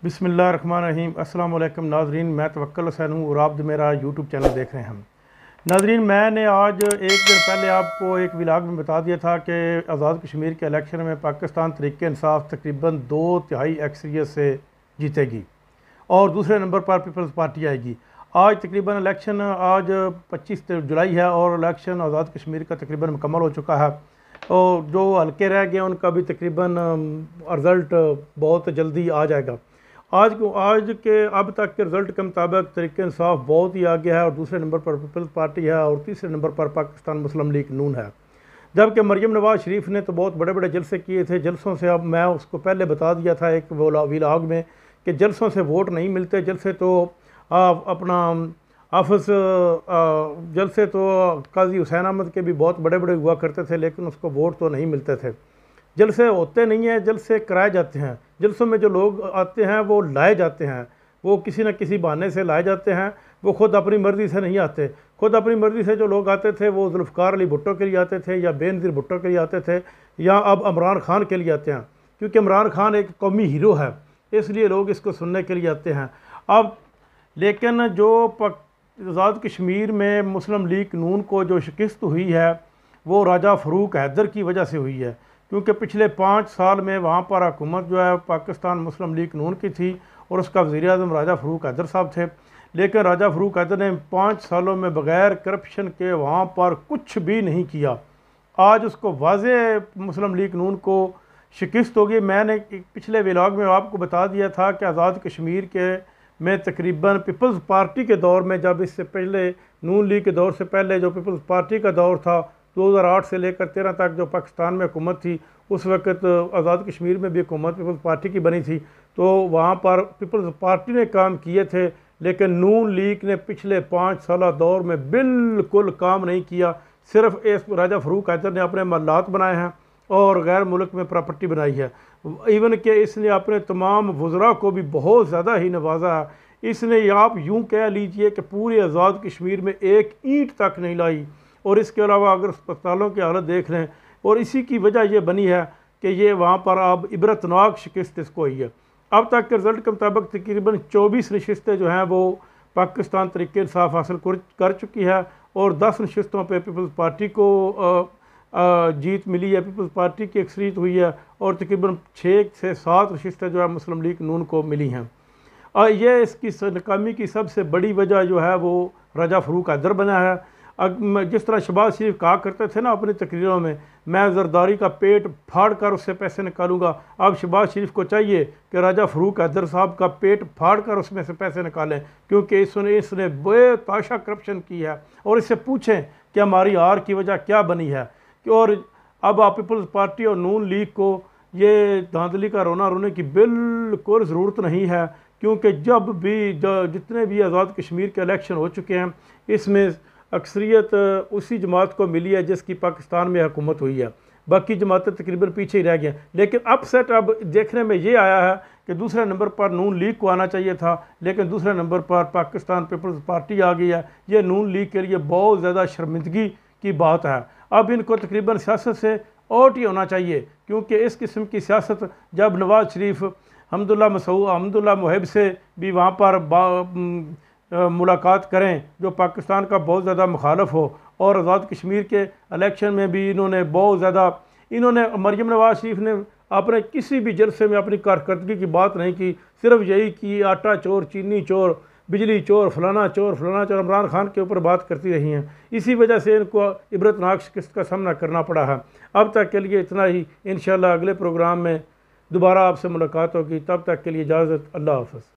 बिस्मिल्लाहिर्रहमानिर्रहीम। अस्सलाम वालेकुम नाज़रीन, मैं तवक्कुल हुसैन हूँ और आप जो मेरा यूट्यूब चैनल देख रहे हैं। नाज़रीन, मैंने आज एक दिन पहले आपको एक व्लॉग में बता दिया था कि आज़ाद कश्मीर के इलेक्शन में पाकिस्तान तहरीक-ए-इंसाफ तकरीबन 2/3 अक्सरियत से जीतेगी और दूसरे नंबर पर पीपल्स पार्टी आएगी। आज तकरीबन इलेक्शन आज 25 जुलाई है और इलेक्शन आज़ाद कश्मीर का तकरीबन मुकम्मल हो चुका है और जो हल्के रह गए उनका भी तकरीबन रिज़ल्ट बहुत जल्दी आ जाएगा। आज के अब तक के रिज़ल्ट के मुताबिक तहरीक-ए-इंसाफ बहुत ही आगे है और दूसरे नंबर पर पीपल्स पार्टी है और तीसरे नंबर पर पाकिस्तान मुस्लिम लीग नून है। जबकि मरीम नवाज़ शरीफ ने तो बहुत बड़े बड़े जलसे किए थे। जलसों से अब मैं उसको पहले बता दिया था एक व्लॉग में कि जलसों से वोट नहीं मिलते। जलसे तो अपना हाफिज़ जलसे तो काजी हुसैन अहमद के भी बहुत बड़े बड़े हुआ करते थे, लेकिन उसको वोट तो नहीं मिलते थे। जलसे होते नहीं हैं, जलसे कराए जाते हैं। जलसों में जो लोग आते हैं वो लाए जाते हैं, वो किसी न किसी बहाने से लाए जाते हैं। वो ख़ुद अपनी मर्ज़ी से नहीं आते। ख़ुद अपनी मर्ज़ी से जो लोग आते थे वो जुल्फ़िकार अली भुट्टो के लिए आते थे या बेनज़ीर भुट्टो के लिए आते थे या अब इमरान खान के लिए आते हैं, क्योंकि इमरान खान एक कौमी हीरो है, इसलिए लोग इसको सुनने के लिए आते हैं। अब लेकिन जो आज़ाद कश्मीर में मुस्लिम लीग नून को जो शिकस्त हुई है वो राजा फ़रूक हैदर की वजह से हुई है, क्योंकि पिछले 5 साल में वहाँ पर हुकूमत जो है पाकिस्तान मुस्लिम लीग नून की थी और उसका वज़ीर-ए-आज़म राजा फ़रूक हैदर साहब थे। लेकिन राजा फ़रूक हैदर ने 5 सालों में बग़ैर करप्शन के वहाँ पर कुछ भी नहीं किया। आज उसको वाज़े मुस्लिम लीग नून को शिकस्त होगी। मैंने पिछले व्लॉग में आपको बता दिया था कि आज़ाद कश्मीर के में तकरीबन पीपल्स पार्टी के दौर में, जब इससे पहले नून लीग के दौर से पहले जो पीपल्स पार्टी का दौर था 2008 से लेकर 13 तक जो पाकिस्तान में हुकूमत थी, उस वक़्त आज़ाद कश्मीर में भी हुकूमत पीपल्स पार्टी की बनी थी, तो वहाँ पर पीपल्स पार्टी ने काम किए थे। लेकिन नून लीग ने पिछले 5 साल दौर में बिल्कुल काम नहीं किया। सिर्फ इस राजा फ़रूक हैदर ने अपने महलात बनाए हैं और गैर मुल्क में प्रॉपर्टी बनाई है। इवन कि इसने अपने तमाम वज़रा को भी बहुत ज़्यादा ही नवाजा है। इसने आप यूँ कह लीजिए कि पूरे आज़ाद कश्मीर में एक ईंट तक नहीं लाई। और इसके अलावा अगर अस्पतालों की हालत देख लें, और इसी की वजह यह बनी है कि ये वहाँ पर अब इबरतनाक शिकस्त इसको हुई है। अब तक के रिज़ल्ट के मुताबिक तकरीबन 24 नशिस्तें जो हैं वो पाकिस्तान तहरीक-ए-इंसाफ हासिल कर चुकी है और 10 नशिस्तों पर पीपल्स पार्टी को जीत मिली है, पीपल्स पार्टी की अक्सरियत हुई है और तकरीबन 6 से 7 नशिस्तें जो है मुस्लिम लीग नून को मिली हैं। ये इसकी नाकामी की सबसे बड़ी वजह जो है वो राजा फ़रूक हैदर बना है। जिस तरह शहबाज शरीफ कहा करते थे ना अपनी तकरीरों में, मैं ज़रदारी का पेट फाड़ कर उससे पैसे निकालूंगा। अब शहबाज शरीफ को चाहिए कि राजा फ़रूक हैदर साहब का पेट फाड़ कर उसमें से पैसे निकालें, क्योंकि इसने बेताशा करप्शन की है। और इससे पूछें कि हमारी हार की वजह क्या बनी है। और अब आप पीपल्स पार्टी और नून लीग को ये धांधली का रोना रोने की बिल्कुल ज़रूरत नहीं है, क्योंकि जब भी जितने भी आज़ाद कश्मीर के इलेक्शन हो चुके हैं इसमें अक्सरियत उसी जमात को मिली है जिसकी पाकिस्तान में हुकूमत हुई है। बाकी जमातें तकरीबन पीछे ही रह गई। लेकिन अपसेट अब देखने में ये आया है कि दूसरे नंबर पर नून लीग को आना चाहिए था, लेकिन दूसरे नंबर पर पाकिस्तान पीपल्स पार्टी आ गई है। ये नून लीग के लिए बहुत ज़्यादा शर्मिंदगी की बात है। अब इनको तकरीबन सियासत से आउट ही होना चाहिए, क्योंकि इस किस्म की सियासत जब नवाज़ शरीफ हमदुल्ला मुहिब से भी वहाँ पर मुलाकात करें जो पाकिस्तान का बहुत ज़्यादा मुखालफ हो, और आज़ाद कश्मीर के इलेक्शन में भी इन्होंने बहुत ज़्यादा मरीम नवाज़ शरीफ ने अपने किसी भी जलसे में अपनी कारकर्दगी की बात नहीं की। सिर्फ यही कि आटा चोर, चीनी चोर, बिजली चोर, फलाना चोर इमरान खान के ऊपर बात करती रही हैं। इसी वजह से इनको इबरतनाक शिकस्त का सामना करना पड़ा है। अब तक के लिए इतना ही। इंशाअल्लाह अगले प्रोग्राम में दोबारा आपसे मुलाकात होगी। तब तक के लिए इजाज़त। अल्लाह हाफ़िज़।